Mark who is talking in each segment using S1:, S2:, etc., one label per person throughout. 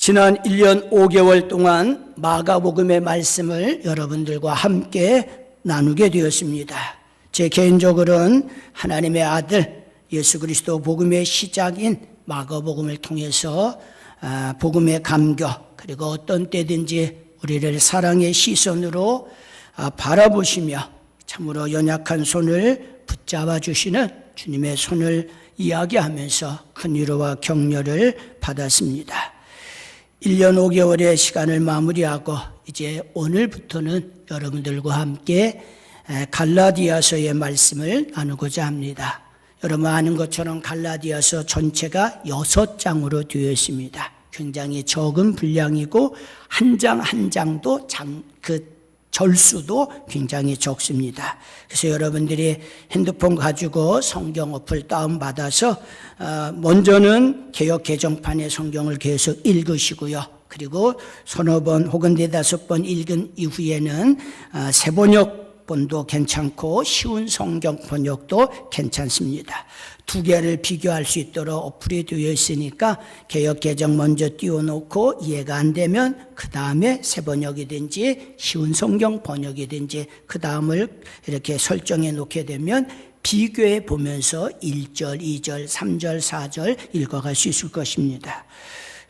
S1: 지난 1년 5개월 동안 마가복음의 말씀을 여러분들과 함께 나누게 되었습니다. 제 개인적으로는 하나님의 아들 예수 그리스도 복음의 시작인 마가복음을 통해서 복음의 감격, 그리고 어떤 때든지 우리를 사랑의 시선으로 바라보시며 참으로 연약한 손을 붙잡아 주시는 주님의 손을 이야기하면서 큰 위로와 격려를 받았습니다. 1년 5개월의 시간을 마무리하고 이제 오늘부터는 여러분들과 함께 갈라디아서의 말씀을 나누고자 합니다. 여러분 아는 것처럼 갈라디아서 전체가 6장으로 되어 있습니다. 굉장히 적은 분량이고 한 장 한 장도 절수도 굉장히 적습니다. 그래서 여러분들이 핸드폰 가지고 성경 어플 다운받아서 먼저는 개역 개정판의 성경을 계속 읽으시고요. 그리고 서너 번 혹은 네다섯 번 읽은 이후에는 새번역본도 괜찮고 쉬운 성경 번역도 괜찮습니다. 두 개를 비교할 수 있도록 어플이 되어 있으니까 개역 개정 먼저 띄워놓고 이해가 안 되면 그 다음에 새번역이든지 쉬운 성경 번역이든지 그 다음을 이렇게 설정해 놓게 되면 비교해 보면서 1절, 2절, 3절, 4절 읽어갈 수 있을 것입니다.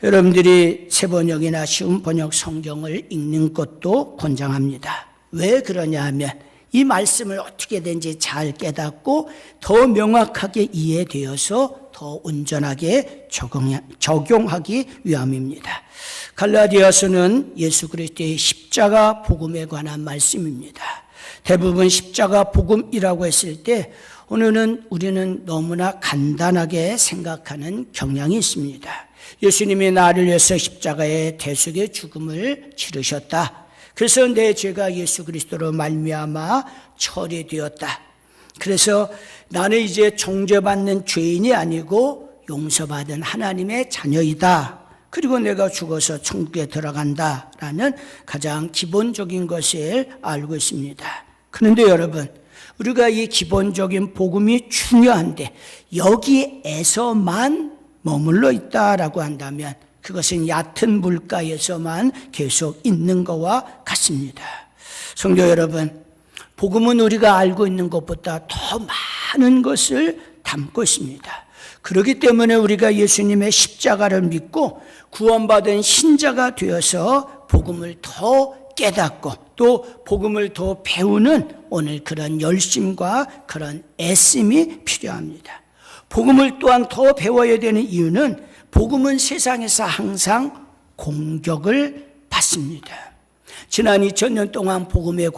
S1: 여러분들이 새번역이나 쉬운 번역 성경을 읽는 것도 권장합니다. 왜 그러냐 하면 이 말씀을 어떻게든지 잘 깨닫고 더 명확하게 이해되어서 더 온전하게 적용하기 위함입니다. 갈라디아서는 예수 그리스도의 십자가 복음에 관한 말씀입니다. 대부분 십자가 복음이라고 했을 때 오늘은 우리는 너무나 간단하게 생각하는 경향이 있습니다. 예수님이 나를 위해서 십자가의 대속의 죽음을 치르셨다. 그래서 내 죄가 예수 그리스도로 말미암아 처리되었다. 그래서 나는 이제 정죄받는 죄인이 아니고 용서받은 하나님의 자녀이다. 그리고 내가 죽어서 천국에 들어간다라는 가장 기본적인 것을 알고 있습니다. 그런데 여러분, 우리가 이 기본적인 복음이 중요한데 여기에서만 머물러 있다라고 한다면 그것은 얕은 물가에서만 계속 있는 것과 같습니다. 성도 여러분, 복음은 우리가 알고 있는 것보다 더 많은 것을 담고 있습니다. 그렇기 때문에 우리가 예수님의 십자가를 믿고 구원받은 신자가 되어서 복음을 더 깨닫고 또 복음을 더 배우는 오늘 그런 열심과 그런 애씀이 필요합니다. 복음을 또한 더 배워야 되는 이유는 복음은 세상에서 항상 공격을 받습니다. 지난 2000년 동안 복음이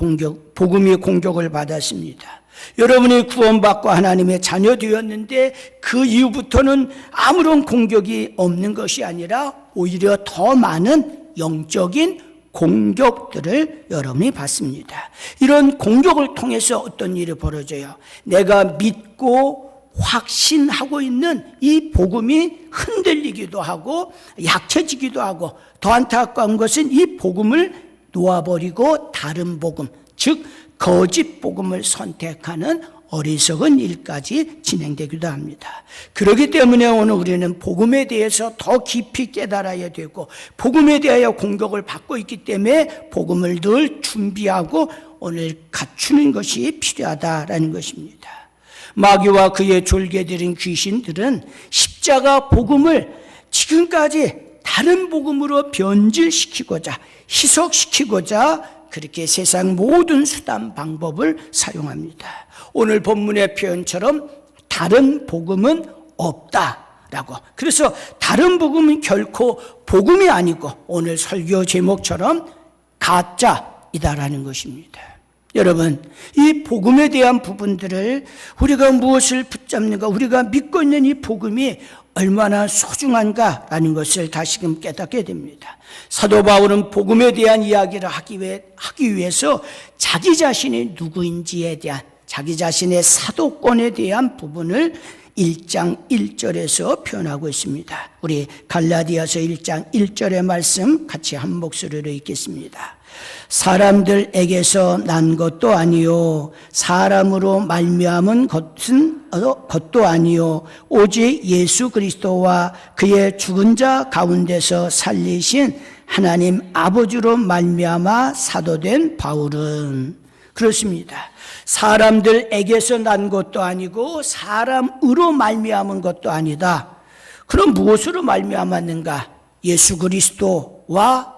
S1: 공격을 받았습니다. 여러분이 구원받고 하나님의 자녀 되었는데 그 이후부터는 아무런 공격이 없는 것이 아니라 오히려 더 많은 영적인 공격들을 여러분이 받습니다. 이런 공격을 통해서 어떤 일이 벌어져요? 내가 믿고 확신하고 있는 이 복음이 흔들리기도 하고 약해지기도 하고 더 안타까운 것은 이 복음을 놓아버리고 다른 복음, 즉 거짓 복음을 선택하는 어리석은 일까지 진행되기도 합니다. 그렇기 때문에 오늘 우리는 복음에 대해서 더 깊이 깨달아야 되고 복음에 대하여 공격을 받고 있기 때문에 복음을 늘 준비하고 오늘 갖추는 것이 필요하다라는 것입니다. 마귀와 그의 졸개들인 귀신들은 십자가 복음을 지금까지 다른 복음으로 변질시키고자 희석시키고자 그렇게 세상 모든 수단 방법을 사용합니다. 오늘 본문의 표현처럼 다른 복음은 없다라고. 그래서 다른 복음은 결코 복음이 아니고 오늘 설교 제목처럼 가짜이다라는 것입니다. 여러분, 이 복음에 대한 부분들을 우리가 무엇을 붙잡는가, 우리가 믿고 있는 이 복음이 얼마나 소중한가라는 것을 다시금 깨닫게 됩니다. 사도 바울은 복음에 대한 이야기를 하기 위해서 자기 자신이 누구인지에 대한 자기 자신의 사도권에 대한 부분을 1장 1절에서 표현하고 있습니다. 우리 갈라디아서 1장 1절의 말씀 같이 한 목소리로 읽겠습니다. 사람들에게서 난 것도 아니요 사람으로 말미암은 것도 아니요 오직 예수 그리스도와 그의 죽은 자 가운데서 살리신 하나님 아버지로 말미암아 사도된 바울은 그렇습니다. 사람들에게서 난 것도 아니고 사람으로 말미암은 것도 아니다. 그럼 무엇으로 말미암았는가? 예수 그리스도와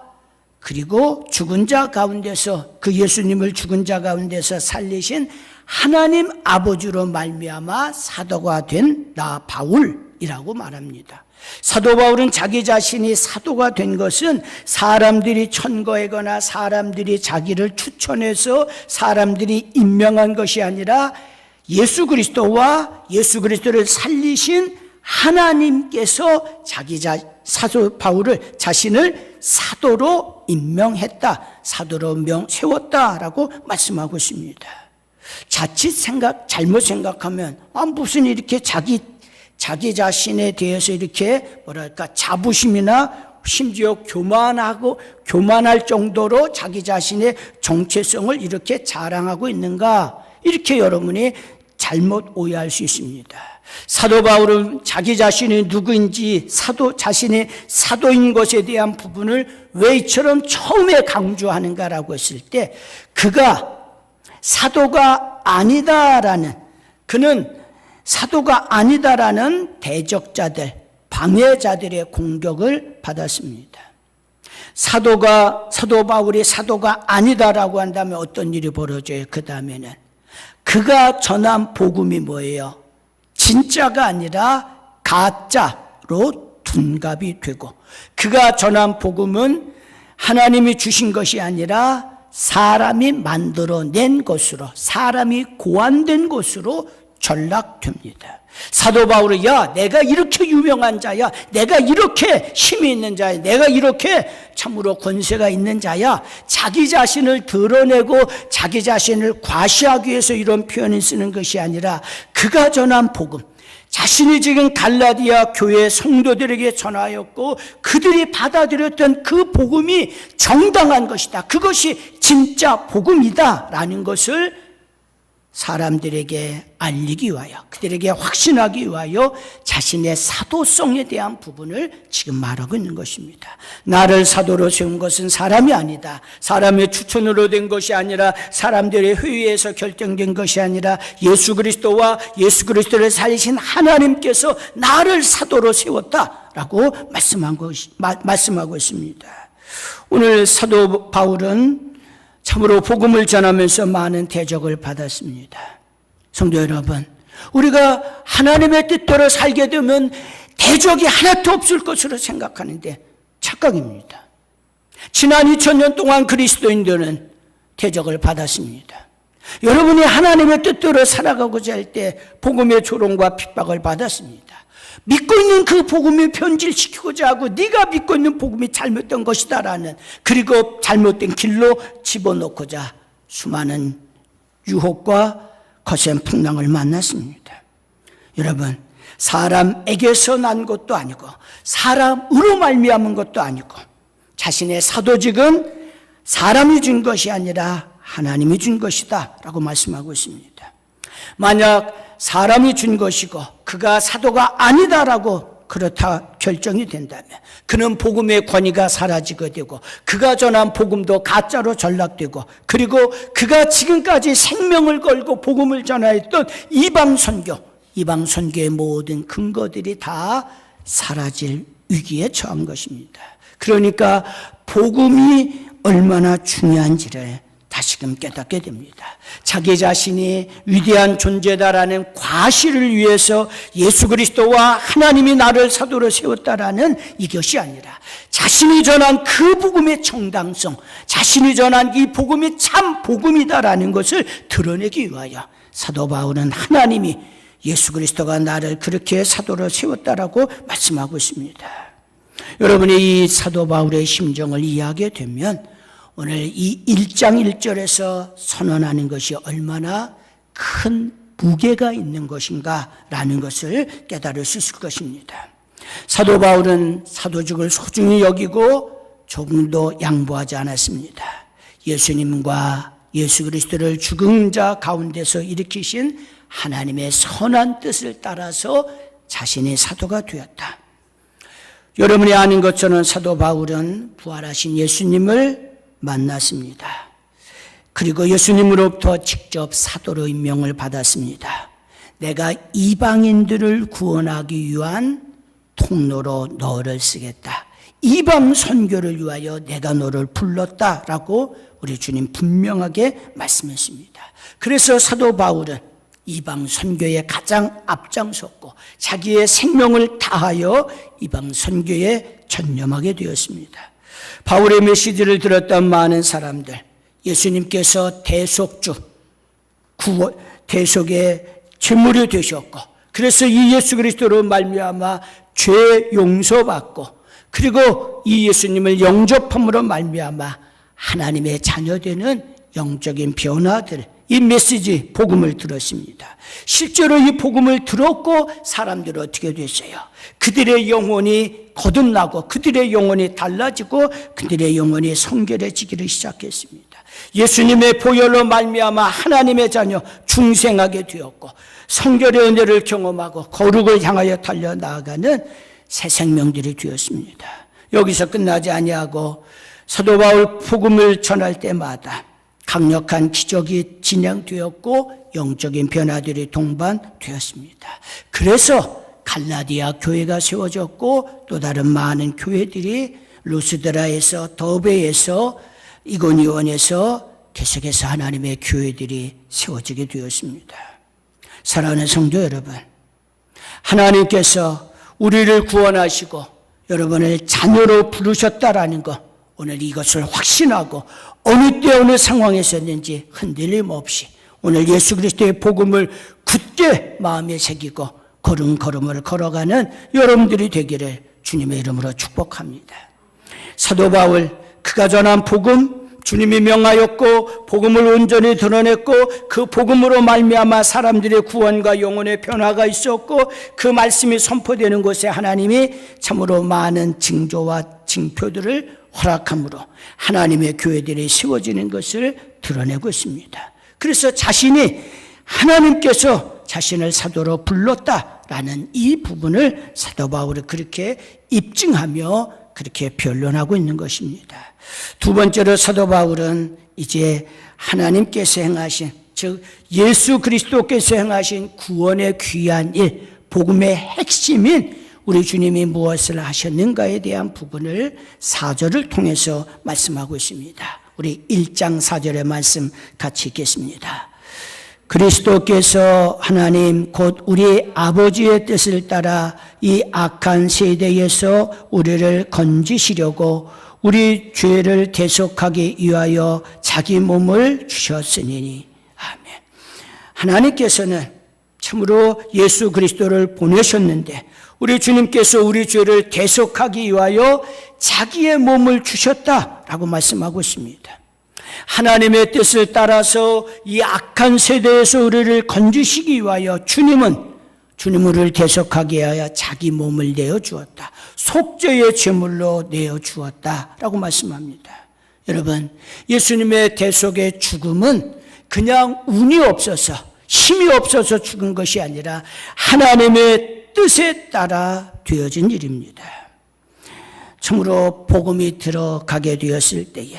S1: 그리고 죽은 자 가운데서 그 예수님을 죽은 자 가운데서 살리신 하나님 아버지로 말미암아 사도가 된 나 바울이라고 말합니다. 사도 바울은 자기 자신이 사도가 된 것은 사람들이 천거하거나 사람들이 자기를 추천해서 사람들이 임명한 것이 아니라 예수 그리스도와 예수 그리스도를 살리신 하나님께서 사도 바울을 자신을 사도로 임명했다, 사도로 세웠다라고 말씀하고 있습니다. 자칫 잘못 생각하면 무슨 이렇게 자기 자신에 대해서 이렇게 자부심이나 심지어 교만할 정도로 자기 자신의 정체성을 이렇게 자랑하고 있는가, 이렇게 여러분이 잘못 오해할 수 있습니다. 사도 바울은 자기 자신이 누구인지 자신이 사도인 것에 대한 부분을 왜 이처럼 처음에 강조하는가라고 했을 때, 그가 사도가 아니다라는, 그는 사도가 아니다라는 대적자들, 방해자들의 공격을 받았습니다. 사도 바울이 사도가 아니다라고 한다면 어떤 일이 벌어져요? 그 다음에는 그가 전한 복음이 뭐예요? 진짜가 아니라 가짜로 둔갑이 되고, 그가 전한 복음은 하나님이 주신 것이 아니라 사람이 만들어낸 것으로, 사람이 고안된 것으로 전락됩니다. 사도 바울은 내가 이렇게 유명한 자야, 내가 이렇게 힘이 있는 자야, 내가 이렇게 참으로 권세가 있는 자야, 자기 자신을 드러내고 자기 자신을 과시하기 위해서 이런 표현을 쓰는 것이 아니라 그가 전한 복음, 자신이 지금 갈라디아 교회 성도들에게 전하였고 그들이 받아들였던 그 복음이 정당한 것이다, 그것이 진짜 복음이다 라는 것을 사람들에게 알리기 위하여, 그들에게 확신하기 위하여 자신의 사도성에 대한 부분을 지금 말하고 있는 것입니다. 나를 사도로 세운 것은 사람이 아니다, 사람의 추천으로 된 것이 아니라 사람들의 회의에서 결정된 것이 아니라 예수 그리스도와 예수 그리스도를 살리신 하나님께서 나를 사도로 세웠다라고 말씀하고 있습니다. 오늘 사도 바울은 참으로 복음을 전하면서 많은 대적을 받았습니다. 성도 여러분, 우리가 하나님의 뜻대로 살게 되면 대적이 하나도 없을 것으로 생각하는데 착각입니다. 지난 2000년 동안 그리스도인들은 대적을 받았습니다. 여러분이 하나님의 뜻대로 살아가고자 할 때 복음의 조롱과 핍박을 받았습니다. 믿고 있는 그 복음을 변질시키고자 하고 네가 믿고 있는 복음이 잘못된 것이다라는, 그리고 잘못된 길로 집어넣고자 수많은 유혹과 거센 풍랑을 만났습니다. 여러분, 사람에게서 난 것도 아니고 사람으로 말미암은 것도 아니고 자신의 사도직은 사람이 준 것이 아니라 하나님이 준 것이다 라고 말씀하고 있습니다. 만약 사람이 준 것이고 그가 사도가 아니다라고 그렇다 결정이 된다면 그는 복음의 권위가 사라지게 되고 그가 전한 복음도 가짜로 전락되고, 그리고 그가 지금까지 생명을 걸고 복음을 전하였던 이방 선교의 모든 근거들이 다 사라질 위기에 처한 것입니다. 그러니까 복음이 얼마나 중요한지를 다시금 깨닫게 됩니다. 자기 자신이 위대한 존재다라는 과시를 위해서 예수 그리스도와 하나님이 나를 사도로 세웠다라는 이것이 아니라 자신이 전한 그 복음의 정당성, 자신이 전한 이 복음이 참 복음이다라는 것을 드러내기 위하여 사도 바울은 하나님이 예수 그리스도가 나를 그렇게 사도로 세웠다라고 말씀하고 있습니다. 여러분이 이 사도 바울의 심정을 이해하게 되면 오늘 이 1장 1절에서 선언하는 것이 얼마나 큰 무게가 있는 것인가라는 것을 깨달을 수 있을 것입니다. 사도 바울은 사도직을 소중히 여기고 조금도 양보하지 않았습니다. 예수님과 예수 그리스도를 죽은 자 가운데서 일으키신 하나님의 선한 뜻을 따라서 자신이 사도가 되었다. 여러분이 아는 것처럼 사도 바울은 부활하신 예수님을 만났습니다. 그리고 예수님으로부터 직접 사도로 임명을 받았습니다. 내가 이방인들을 구원하기 위한 통로로 너를 쓰겠다. 이방 선교를 위하여 내가 너를 불렀다라고 우리 주님 분명하게 말씀했습니다. 그래서 사도 바울은 이방 선교에 가장 앞장섰고 자기의 생명을 다하여 이방 선교에 전념하게 되었습니다. 바울의 메시지를 들었던 많은 사람들, 예수님께서 대속주, 대속의 제물이 되셨고, 그래서 이 예수 그리스도로 말미암아 죄 용서받고, 그리고 이 예수님을 영접함으로 말미암아 하나님의 자녀되는 영적인 변화들, 이 메시지 복음을 들었습니다. 실제로 이 복음을 들었고 사람들은 어떻게 됐어요? 그들의 영혼이 거듭나고 그들의 영혼이 달라지고 그들의 영혼이 성결해지기를 시작했습니다. 예수님의 보혈로 말미암아 하나님의 자녀 중생하게 되었고 성결의 은혜를 경험하고 거룩을 향하여 달려나가는 새 생명들이 되었습니다. 여기서 끝나지 아니하고 사도 바울 복음을 전할 때마다 강력한 기적이 진행되었고 영적인 변화들이 동반되었습니다. 그래서 갈라디아 교회가 세워졌고 또 다른 많은 교회들이 루스드라에서 더베에서 이고니온에서 계속해서 하나님의 교회들이 세워지게 되었습니다. 사랑하는 성도 여러분, 하나님께서 우리를 구원하시고 여러분을 자녀로 부르셨다라는 것, 오늘 이것을 확신하고 어느 때 어느 상황에서든지 흔들림 없이 오늘 예수 그리스도의 복음을 굳게 마음에 새기고 걸음걸음을 걸어가는 여러분들이 되기를 주님의 이름으로 축복합니다. 사도 바울, 그가 전한 복음, 주님이 명하였고 복음을 온전히 드러냈고 그 복음으로 말미암아 사람들의 구원과 영혼의 변화가 있었고 그 말씀이 선포되는 곳에 하나님이 참으로 많은 징조와 징표들을 허락함으로 하나님의 교회들이 세워지는 것을 드러내고 있습니다. 그래서 자신이 하나님께서 자신을 사도로 불렀다라는 이 부분을 사도 바울이 그렇게 입증하며 그렇게 변론하고 있는 것입니다. 두 번째로 사도 바울은 이제 하나님께서 행하신, 즉 예수 그리스도께서 행하신 구원의 귀한 일, 복음의 핵심인 우리 주님이 무엇을 하셨는가에 대한 부분을 4절을 통해서 말씀하고 있습니다. 우리 1장 4절의 말씀 같이 읽겠습니다. 그리스도께서 하나님 곧 우리 아버지의 뜻을 따라 이 악한 세대에서 우리를 건지시려고 우리 죄를 대속하기 위하여 자기 몸을 주셨으니. 아멘. 하나님께서는 참으로 예수 그리스도를 보내셨는데 우리 주님께서 우리 죄를 대속하기 위하여 자기의 몸을 주셨다라고 말씀하고 있습니다. 하나님의 뜻을 따라서 이 악한 세대에서 우리를 건지시기 위하여 주님은 우리를 대속하기 위하여 자기 몸을 내어주었다. 속죄의 제물로 내어주었다라고 말씀합니다. 여러분, 예수님의 대속의 죽음은 그냥 운이 없어서 힘이 없어서 죽은 것이 아니라 하나님의 뜻에 따라 되어진 일입니다. 참으로 복음이 들어가게 되었을 때에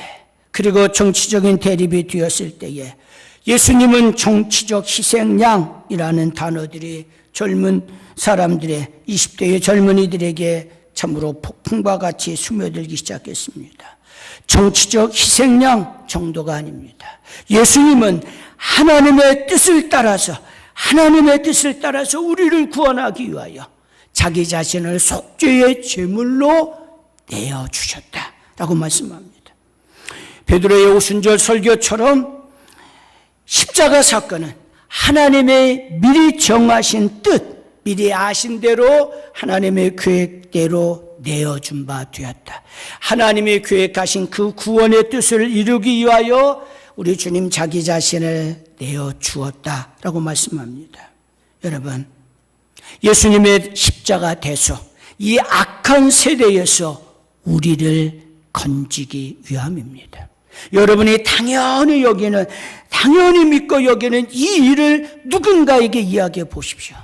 S1: 그리고 정치적인 대립이 되었을 때에 예수님은 정치적 희생양이라는 단어들이 젊은 사람들의 20대의 젊은이들에게 참으로 폭풍과 같이 스며들기 시작했습니다. 정치적 희생양 정도가 아닙니다. 예수님은 하나님의 뜻을 따라서 우리를 구원하기 위하여 자기 자신을 속죄의 제물로 내어주셨다라고 말씀합니다. 베드로의 오순절 설교처럼 십자가 사건은 하나님의 미리 정하신 뜻, 미리 아신 대로 하나님의 계획대로 내어준 바 되었다. 하나님의 계획하신 그 구원의 뜻을 이루기 위하여 우리 주님 자기 자신을 내어주었다라고 말씀합니다. 여러분, 예수님의 십자가 대속, 이 악한 세대에서 우리를 건지기 위함입니다. 여러분이 당연히 믿고 여기는 이 일을 누군가에게 이야기해 보십시오.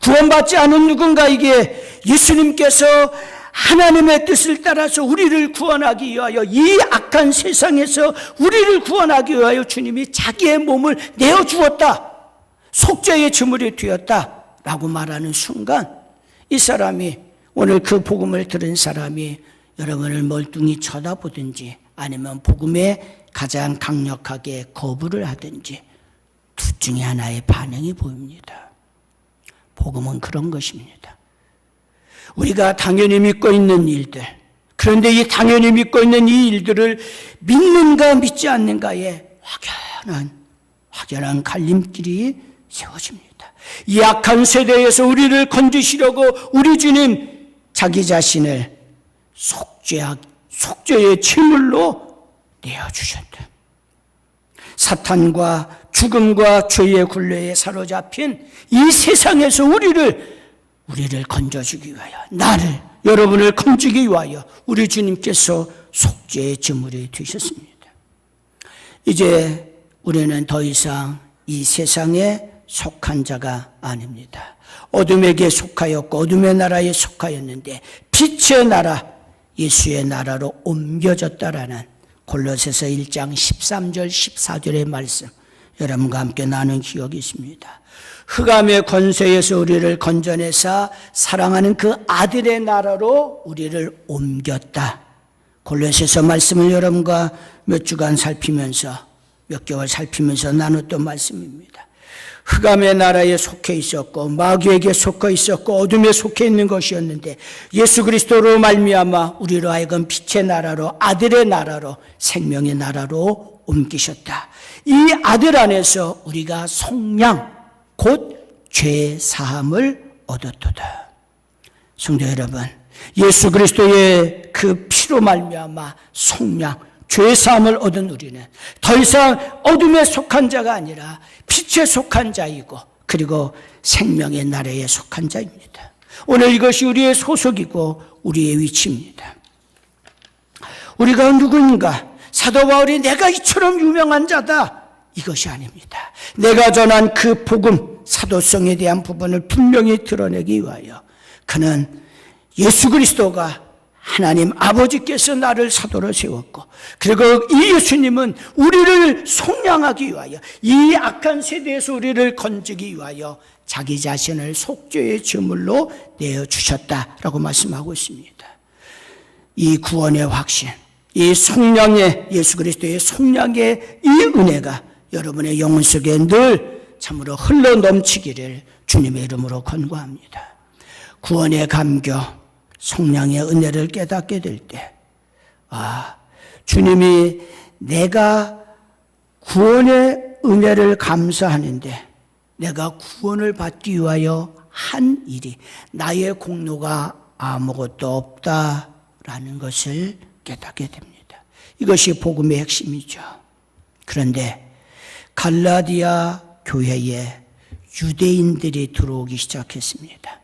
S1: 구원받지 않은 누군가에게 예수님께서 하나님의 뜻을 따라서 우리를 구원하기 위하여, 이 악한 세상에서 우리를 구원하기 위하여 주님이 자기의 몸을 내어주었다, 속죄의 제물이 되었다 라고 말하는 순간, 이 사람이, 오늘 그 복음을 들은 사람이 여러분을 멀뚱히 쳐다보든지 아니면 복음에 가장 강력하게 거부를 하든지 둘 중에 하나의 반응이 보입니다. 복음은 그런 것입니다. 우리가 당연히 믿고 있는 일들, 그런데 이 당연히 믿고 있는 이 일들을 믿는가 믿지 않는가에 확연한 갈림길이 세워집니다. 이 악한 세대에서 우리를 건지시려고 우리 주님 자기 자신을 속죄의 제물로 내어주셨다. 사탄과 죽음과 죄의 굴레에 사로잡힌 이 세상에서 우리를 건져주기 위하여, 여러분을 건지기 위하여 우리 주님께서 속죄의 제물이 되셨습니다. 이제 우리는 더 이상 이 세상에 속한 자가 아닙니다. 어둠에게 속하였고 어둠의 나라에 속하였는데 빛의 나라, 예수의 나라로 옮겨졌다라는 골로새서 1장 13절 14절의 말씀, 여러분과 함께 나눈 기억이 있습니다. 흑암의 권세에서 우리를 건져내사 사랑하는 그 아들의 나라로 우리를 옮겼다. 골로새서 말씀을 여러분과 몇 주간 살피면서, 몇 개월 살피면서 나눴던 말씀입니다. 흑암의 나라에 속해 있었고 마귀에게 속해 있었고 어둠에 속해 있는 것이었는데 예수 그리스도로 말미암아 우리로 하여금 빛의 나라로, 아들의 나라로, 생명의 나라로 옮기셨다. 이 아들 안에서 우리가 속량, 곧 죄 사함을 얻었도다. 성도 여러분, 예수 그리스도의 그 피로 말미암아 속량, 죄 사함을 얻은 우리는 더 이상 어둠에 속한 자가 아니라 빛에 속한 자이고, 그리고 생명의 나라에 속한 자입니다. 오늘 이것이 우리의 소속이고 우리의 위치입니다. 우리가 누구인가? 사도 바울이 내가 이처럼 유명한 자다, 이것이 아닙니다. 내가 전한 그 복음, 사도성에 대한 부분을 분명히 드러내기 위하여 그는 예수 그리스도가 하나님 아버지께서 나를 사도로 세웠고, 그리고 이 예수님은 우리를 속량하기 위하여, 이 악한 세대에서 우리를 건지기 위하여 자기 자신을 속죄의 제물로 내어주셨다라고 말씀하고 있습니다. 이 구원의 확신, 이 속량의, 예수 그리스도의 속량의 이 은혜가 여러분의 영혼 속에 늘 참으로 흘러 넘치기를 주님의 이름으로 권고합니다. 구원의 감격, 속량의 은혜를 깨닫게 될 때, 주님이 내가 구원의 은혜를 감사하는데 내가 구원을 받기 위하여 한 일이, 나의 공로가 아무것도 없다라는 것을 깨닫게 됩니다. 이것이 복음의 핵심이죠. 그런데 갈라디아 교회에 유대인들이 들어오기 시작했습니다.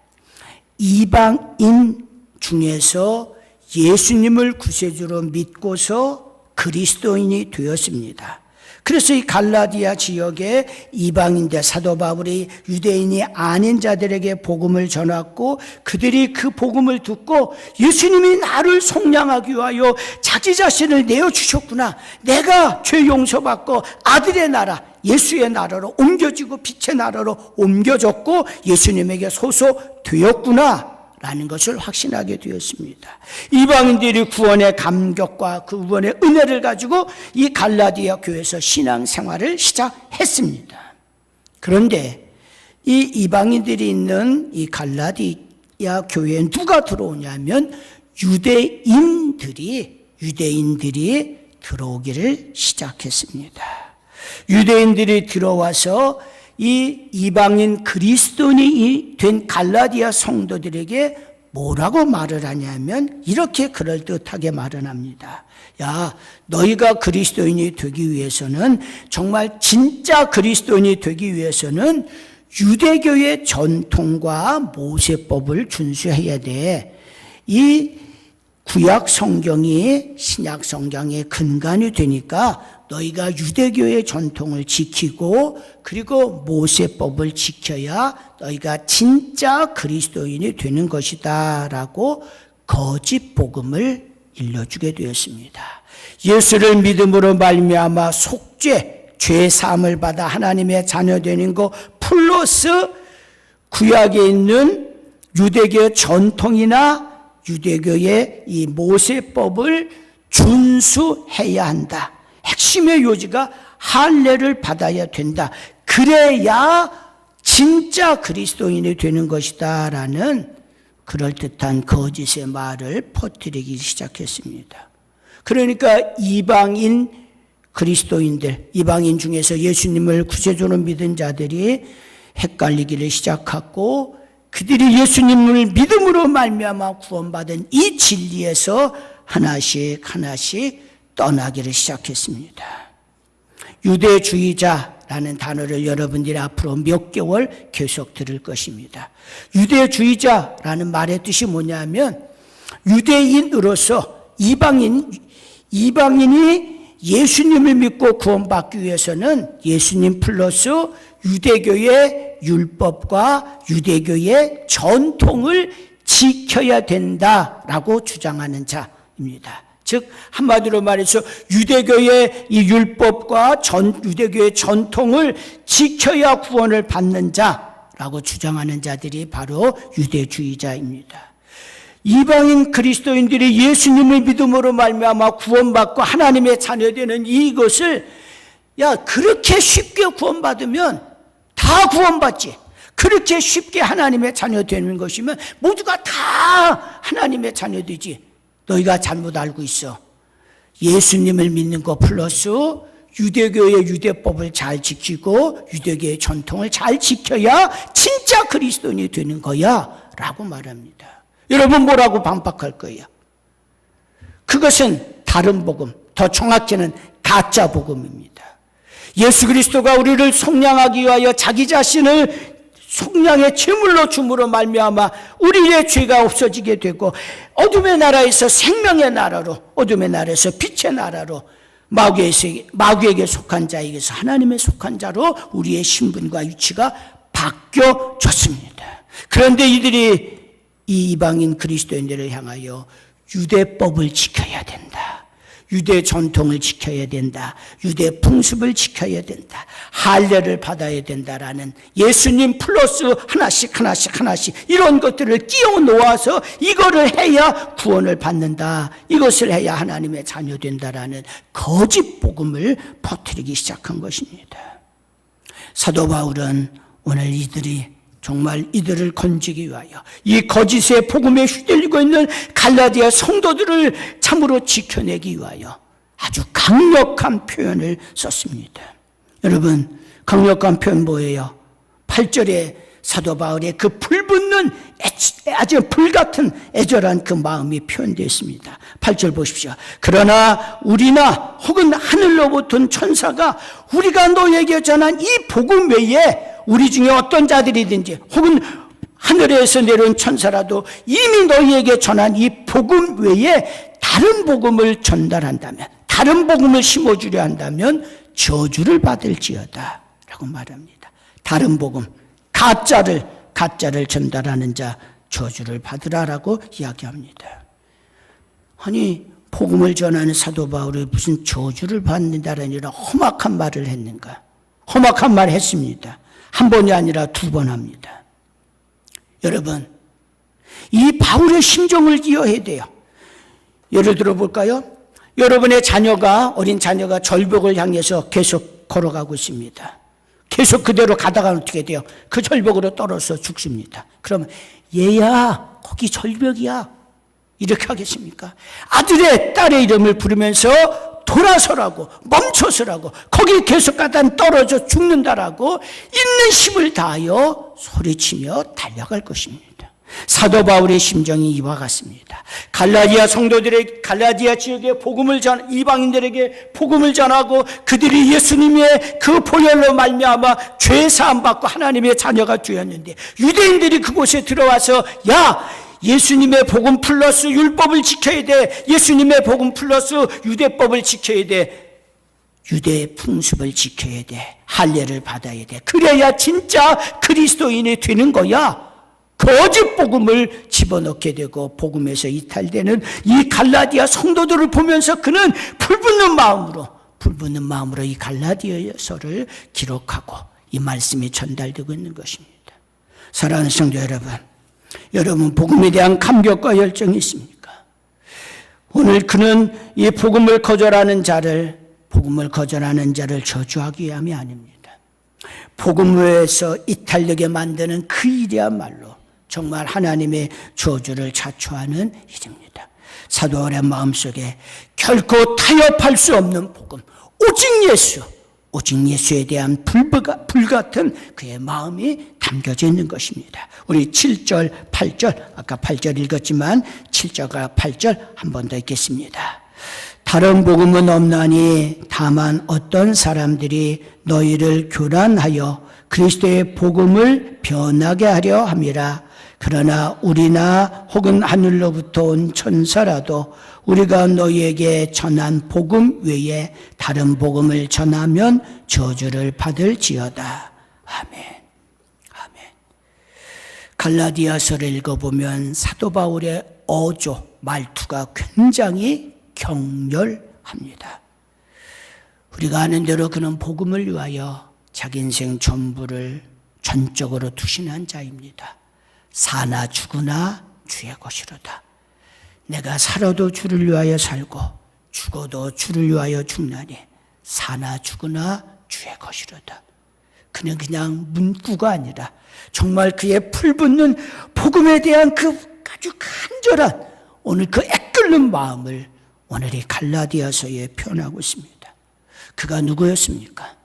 S1: 이방인 중에서 예수님을 구세주로 믿고서 그리스도인이 되었습니다. 그래서 이 갈라디아 지역의 이방인들, 사도 바울이 유대인이 아닌 자들에게 복음을 전했고, 그들이 그 복음을 듣고 예수님이 나를 속량하기 위하여 자기 자신을 내어주셨구나, 내가 죄 용서받고 아들의 나라, 예수의 나라로 옮겨지고 빛의 나라로 옮겨졌고 예수님에게 소속되었구나 라는 것을 확신하게 되었습니다. 이방인들이 구원의 감격과 그 구원의 은혜를 가지고 이 갈라디아 교회에서 신앙생활을 시작했습니다. 그런데 이 이방인들이 있는 이 갈라디아 교회에 누가 들어오냐면 유대인들이 들어오기를 시작했습니다. 유대인들이 들어와서 이 이방인 그리스도인이 된 갈라디아 성도들에게 뭐라고 말을 하냐면 이렇게 그럴듯하게 말을 합니다. 야, 너희가 그리스도인이 되기 위해서는, 정말 진짜 그리스도인이 되기 위해서는 유대교의 전통과 모세법을 준수해야 돼. 이 구약 성경이 신약 성경의 근간이 되니까 너희가 유대교의 전통을 지키고 그리고 모세법을 지켜야 너희가 진짜 그리스도인이 되는 것이다 라고 거짓 복음을 일러주게 되었습니다. 예수를 믿음으로 말미암아 속죄, 죄 사함을 받아 하나님의 자녀 되는 것 플러스 구약에 있는 유대교 전통이나 유대교의 이 모세법을 준수해야 한다. 핵심의 요지가 할례를 받아야 된다. 그래야 진짜 그리스도인이 되는 것이다 라는 그럴듯한 거짓의 말을 퍼뜨리기 시작했습니다. 그러니까 이방인 그리스도인들, 이방인 중에서 예수님을 구세주로 믿은 자들이 헷갈리기를 시작하고 그들이 예수님을 믿음으로 말미암아 구원받은 이 진리에서 하나씩 떠나기를 시작했습니다. 유대주의자라는 단어를 여러분들이 앞으로 몇 개월 계속 들을 것입니다. 유대주의자라는 말의 뜻이 뭐냐면 유대인으로서 이방인이 예수님을 믿고 구원받기 위해서는 예수님 플러스 유대교의 율법과 유대교의 전통을 지켜야 된다라고 주장하는 자입니다. 즉 한마디로 말해서 유대교의 이 율법과 유대교의 전통을 지켜야 구원을 받는 자라고 주장하는 자들이 바로 유대주의자입니다. 이방인 그리스도인들이 예수님을 믿음으로 말미암아 구원받고 하나님의 자녀되는 이것을 그렇게 쉽게 구원받으면 다 구원받지. 그렇게 쉽게 하나님의 자녀 되는 것이면 모두가 다 하나님의 자녀 되지. 너희가 잘못 알고 있어. 예수님을 믿는 것 플러스 유대교의 유대법을 잘 지키고 유대교의 전통을 잘 지켜야 진짜 그리스도인이 되는 거야 라고 말합니다. 여러분 뭐라고 반박할 거예요? 그것은 다른 복음, 더 정확히는 가짜 복음입니다. 예수 그리스도가 우리를 속량하기 위하여 자기 자신을 속량의 제물로 줌으로 말미암아 우리의 죄가 없어지게 되고 어둠의 나라에서 생명의 나라로, 어둠의 나라에서 빛의 나라로, 마귀에게 속한 자에게서 하나님의 속한 자로 우리의 신분과 위치가 바뀌어졌습니다. 그런데 이들이 이 이방인 그리스도인들을 향하여 유대법을 지켜야 된다. 유대 전통을 지켜야 된다. 유대 풍습을 지켜야 된다. 할례를 받아야 된다라는 예수님 플러스 하나씩 이런 것들을 끼워 놓아서 이거를 해야 구원을 받는다. 이것을 해야 하나님의 자녀 된다라는 거짓 복음을 퍼뜨리기 시작한 것입니다. 사도 바울은 오늘 정말 이들을 건지기 위하여 이 거짓의 복음에 휘둘리고 있는 갈라디아 성도들을 참으로 지켜내기 위하여 아주 강력한 표현을 썼습니다. 여러분, 강력한 표현 뭐예요? 8절에 사도 바울의 그 불붙는 아주 불같은 애절한 그 마음이 표현되어 있습니다. 8절 보십시오. 그러나 우리나 혹은 하늘로부터 온 천사가 우리가 너에게 전한 이 복음 외에 우리 중에 어떤 자들이든지 혹은 하늘에서 내려온 천사라도 이미 너희에게 전한 이 복음 외에 다른 복음을 전달한다면, 다른 복음을 심어주려 한다면 저주를 받을지어다 라고 말합니다. 다른 복음, 가짜를 전달하는 자 저주를 받으라라고 이야기합니다. 아니, 복음을 전하는 사도 바울이 무슨 저주를 받는다라는 이런 험악한 말을 했는가? 험악한 말 했습니다. 한 번이 아니라 두 번 합니다. 여러분, 이 바울의 심정을 이해해야 돼요. 예를 들어 볼까요? 여러분의 어린 자녀가 절벽을 향해서 계속 걸어가고 있습니다. 계속 그대로 가다가 어떻게 돼요? 그 절벽으로 떨어져 죽습니다. 그러면 얘야, 거기 절벽이야. 이렇게 하겠습니까? 아들의 딸의 이름을 부르면서 돌아서라고, 멈춰서라고, 거기 계속 가다 떨어져 죽는다라고 있는 힘을 다하여 소리치며 달려갈 것입니다. 사도 바울의 심정이 이와 같습니다. 갈라디아 지역에 이방인들에게 복음을 전하고 그들이 예수님의 그 보혈로 말미암아 죄 사함 받고 하나님의 자녀가 되었는데 유대인들이 그곳에 들어와서 예수님의 복음 플러스 율법을 지켜야 돼. 예수님의 복음 플러스 유대법을 지켜야 돼. 유대 풍습을 지켜야 돼. 할례를 받아야 돼. 그래야 진짜 그리스도인이 되는 거야. 거짓 복음을 집어넣게 되고 복음에서 이탈되는 이 갈라디아 성도들을 보면서 그는 불붙는 마음으로 이 갈라디아서를 기록하고 이 말씀이 전달되고 있는 것입니다. 사랑하는 성도 여러분 복음에 대한 감격과 열정이 있습니까? 오늘 그는 이 복음을 거절하는 자를 저주하기 위함이 아닙니다. 복음에서 이탈되게 만드는 그 일이야말로 정말 하나님의 저주를 자초하는 일입니다. 사도 바울의 마음속에 결코 타협할 수 없는 복음, 오직 예수에 대한 불같은 그의 마음이 담겨져 있는 것입니다. 우리 7절, 8절, 아까 8절 읽었지만 7절과 8절 한 번 더 읽겠습니다. 다른 복음은 없나니 다만 어떤 사람들이 너희를 교란하여 그리스도의 복음을 변하게 하려 함이라. 그러나 우리나 혹은 하늘로부터 온 천사라도 우리가 너희에게 전한 복음 외에 다른 복음을 전하면 저주를 받을지어다. 아멘. 갈라디아서를 읽어보면 사도 바울의 어조, 말투가 굉장히 격렬합니다. 우리가 아는 대로 그는 복음을 위하여 자기 인생 전부를 전적으로 투신한 자입니다. 사나 죽으나 주의 것이로다. 내가 살아도 주를 위하여 살고 죽어도 주를 위하여 죽나니 사나 죽으나 주의 것이로다. 그는 그냥 문구가 아니라 정말 그의 풀붙는 복음에 대한 그 아주 간절한 오늘 그 애끓는 마음을 오늘 이 갈라디아서에 표현하고 있습니다. 그가 누구였습니까?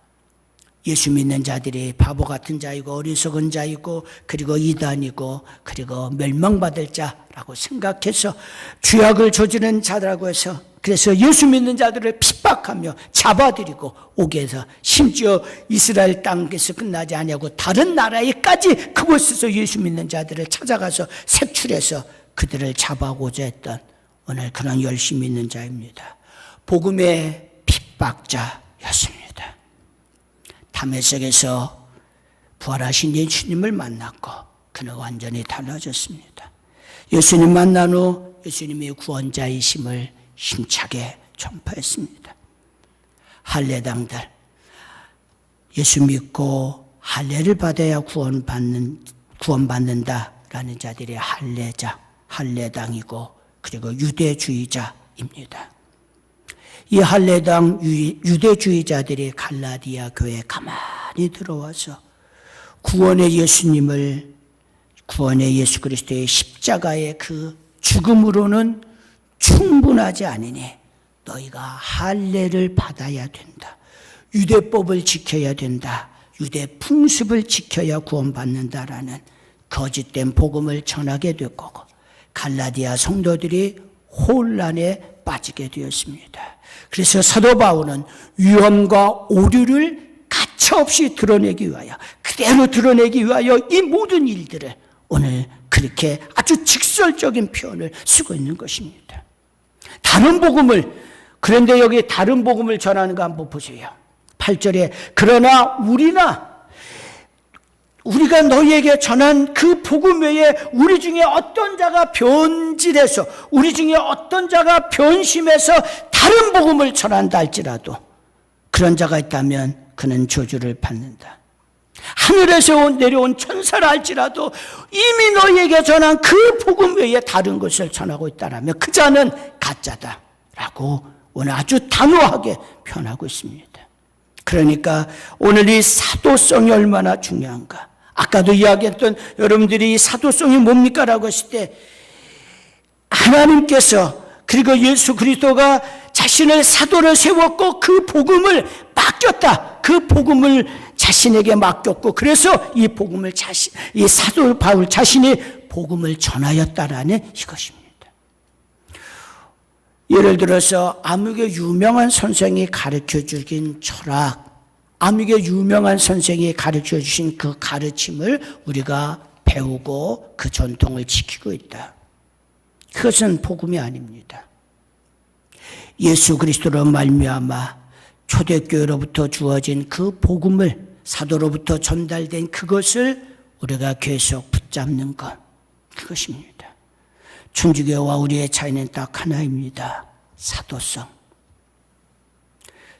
S1: 예수 믿는 자들이 바보 같은 자이고 어리석은 자이고 그리고 이단이고 그리고 멸망받을 자라고 생각해서 죄악을 저지른 자라고 해서 그래서 예수 믿는 자들을 핍박하며 잡아들이고 오게 해서 심지어 이스라엘 땅에서 끝나지 아니하고 다른 나라에까지 그곳에서 예수 믿는 자들을 찾아가서 색출해서 그들을 잡아오고자 했던 오늘 그런 열심히 있는 자입니다. 복음의 핍박자였습니다. 다메섹에서 부활하신 예수님을 만났고 그는 완전히 달라졌습니다. 예수님 만난 후 예수님의 구원자이심을 힘차게 전파했습니다. 할례당들, 예수 믿고 할례를 받아야 구원받는다라는 자들이 할례자, 할례당이고 그리고 유대주의자입니다. 이 할례당 유대주의자들이 갈라디아 교회에 가만히 들어와서 구원의 예수 그리스도의 십자가의 그 죽음으로는 충분하지 않으니 너희가 할례를 받아야 된다. 유대법을 지켜야 된다. 유대 풍습을 지켜야 구원받는다라는 거짓된 복음을 전하게 될 거고 갈라디아 성도들이 혼란에 빠지게 되었습니다. 그래서 사도 바울은 위험과 오류를 가차없이 드러내기 위하여 그대로 드러내기 위하여 이 모든 일들을 오늘 그렇게 아주 직설적인 표현을 쓰고 있는 것입니다. 그런데 여기 다른 복음을 전하는 거 한번 보세요. 8절에 그러나 우리가 너희에게 전한 그 복음 외에 우리 중에 어떤 자가 변질해서 우리 중에 어떤 자가 변심해서 다른 복음을 전한다 할지라도 그런 자가 있다면 그는 저주를 받는다. 하늘에서 내려온 천사라 할지라도 이미 너희에게 전한 그 복음 외에 다른 것을 전하고 있다라면 그 자는 가짜다라고 오늘 아주 단호하게 표현하고 있습니다. 그러니까 오늘 이 사도성이 얼마나 중요한가. 아까도 이야기했던 여러분들이 이 사도성이 뭡니까? 라고 했을 때 하나님께서 그리고 예수 그리스도가 자신을 사도를 세웠고 그 복음을 맡겼다. 그 복음을 자신에게 맡겼고 그래서 이 복음을 이 사도 바울 자신이 복음을 전하였다라는 이것입니다. 예를 들어서 아무개 유명한 선생이 가르쳐 주긴 철학, 아무개 유명한 선생이 가르쳐 주신 그 가르침을 우리가 배우고 그 전통을 지키고 있다. 그것은 복음이 아닙니다. 예수 그리스도로 말미암아 초대교회로부터 주어진 그 복음을, 사도로부터 전달된 그것을 우리가 계속 붙잡는 것, 그것입니다. 천주교와 우리의 차이는 딱 하나입니다. 사도성.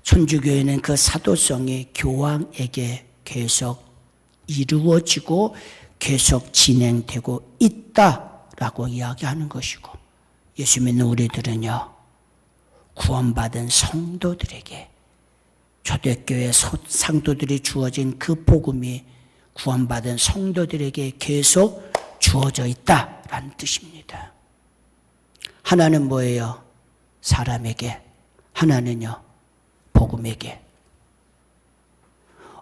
S1: 천주교회는 그 사도성이 교황에게 계속 이루어지고 계속 진행되고 있다라고 이야기하는 것이고, 예수 믿는 우리들은요, 구원받은 성도들에게, 초대교회 상도들이 주어진 그 복음이 구원받은 성도들에게 계속 주어져 있다라는 뜻입니다. 하나는 뭐예요? 사람에게. 하나는요, 복음에게.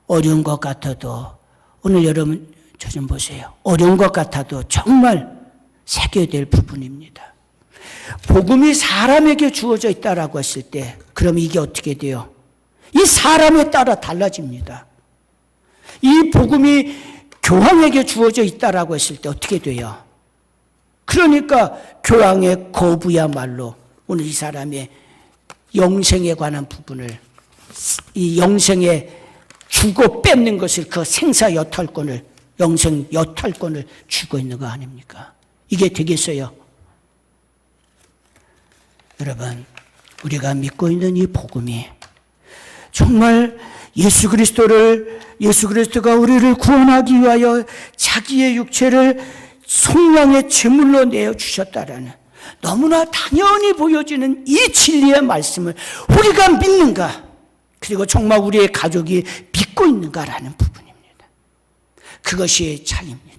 S1: 어려운 것 같아도, 오늘 여러분 저 좀 보세요. 어려운 것 같아도 정말 새겨야 될 부분입니다. 복음이 사람에게 주어져 있다라고 했을 때, 그럼 이게 어떻게 돼요? 이 사람에 따라 달라집니다. 이 복음이 교황에게 주어져 있다라고 했을 때 어떻게 돼요? 그러니까 교황의 거부야말로 오늘 이 사람의 영생에 관한 부분을, 이 영생에 주고 뺏는 것을, 그 생사 여탈권을, 영생 여탈권을 쥐고 있는 거 아닙니까? 이게 되겠어요? 여러분, 우리가 믿고 있는 이 복음이 정말 예수 그리스도가 우리를 구원하기 위하여 자기의 육체를 속량의 제물로 내어주셨다라는 너무나 당연히 보여지는 이 진리의 말씀을 우리가 믿는가, 그리고 정말 우리의 가족이 믿고 있는가라는 부분입니다. 그것이 차이입니다.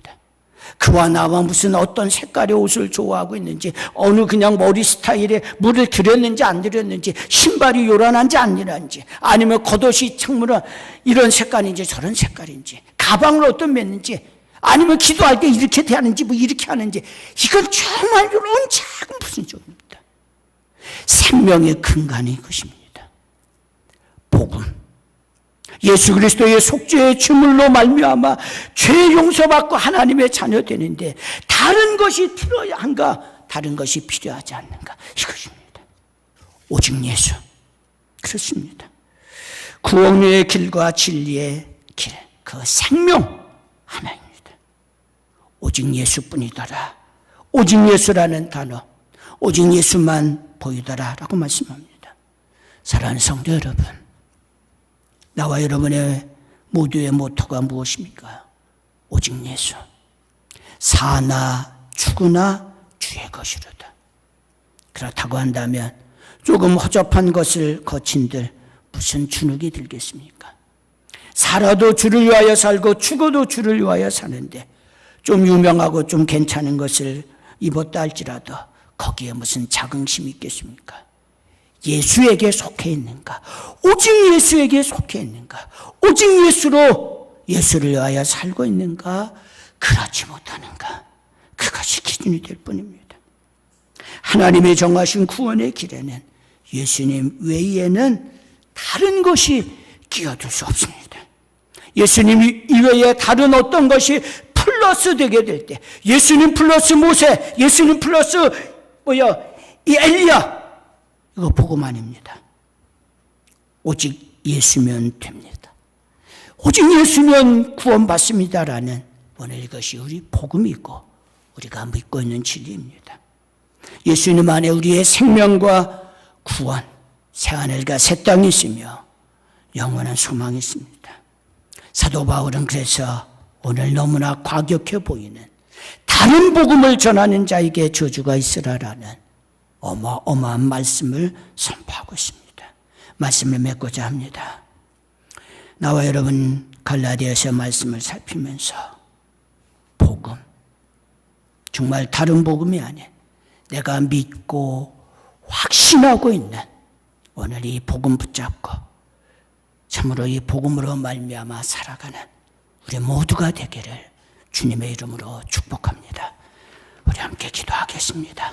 S1: 그와 나와 무슨 어떤 색깔의 옷을 좋아하고 있는지, 어느 그냥 머리 스타일에 물을 들였는지 안 들였는지, 신발이 요란한지 안 요란한지, 아니면 겉옷이 창문은 이런 색깔인지 저런 색깔인지, 가방을 어떤 맸는지, 아니면 기도할 때 이렇게 하는지 뭐 이렇게 하는지, 이건 정말 이런 작은 부순적입니다. 생명의 근간이 이것입니다. 복음. 예수 그리스도의 속죄의 제물로 말미암아 죄 용서받고 하나님의 자녀 되는데 다른 것이 필요한가? 다른 것이 필요하지 않는가? 이것입니다. 오직 예수. 그렇습니다. 구원의 길과 진리의 길, 그 생명 하나입니다. 오직 예수뿐이더라. 오직 예수라는 단어, 오직 예수만 보이더라 라고 말씀합니다. 사랑하는 성도 여러분, 나와 여러분의 모두의 모토가 무엇입니까? 오직 예수. 사나 죽으나 주의 것이로다. 그렇다고 한다면 조금 허접한 것을 거친들 무슨 주눅이 들겠습니까? 살아도 주를 위하여 살고 죽어도 주를 위하여 사는데 좀 유명하고 좀 괜찮은 것을 입었다 할지라도 거기에 무슨 자긍심이 있겠습니까? 예수에게 속해 있는가? 오직 예수에게 속해 있는가? 오직 예수를 위하여 살고 있는가? 그렇지 못하는가? 그것이 기준이 될 뿐입니다. 하나님의 정하신 구원의 길에는 예수님 외에는 다른 것이 끼어들 수 없습니다. 예수님 이외에 다른 어떤 것이 플러스 되게 될 때, 예수님 플러스 모세, 예수님 플러스 이 엘리야, 이거 복음 아닙니다. 오직 예수면 됩니다. 오직 예수면 구원받습니다라는 오늘 이것이 우리 복음이고 우리가 믿고 있는 진리입니다. 예수님 안에 우리의 생명과 구원, 새하늘과 새 땅이 있으며 영원한 소망이 있습니다. 사도 바울은 그래서 오늘 너무나 과격해 보이는 다른 복음을 전하는 자에게 저주가 있으라라는 어마어마한 말씀을 선포하고 있습니다. 말씀을 맺고자 합니다. 나와 여러분 갈라디아서 말씀을 살피면서 복음, 정말 다른 복음이 아닌 내가 믿고 확신하고 있는 오늘 이 복음 붙잡고 참으로 이 복음으로 말미암아 살아가는 우리 모두가 되기를 주님의 이름으로 축복합니다. 우리 함께 기도하겠습니다.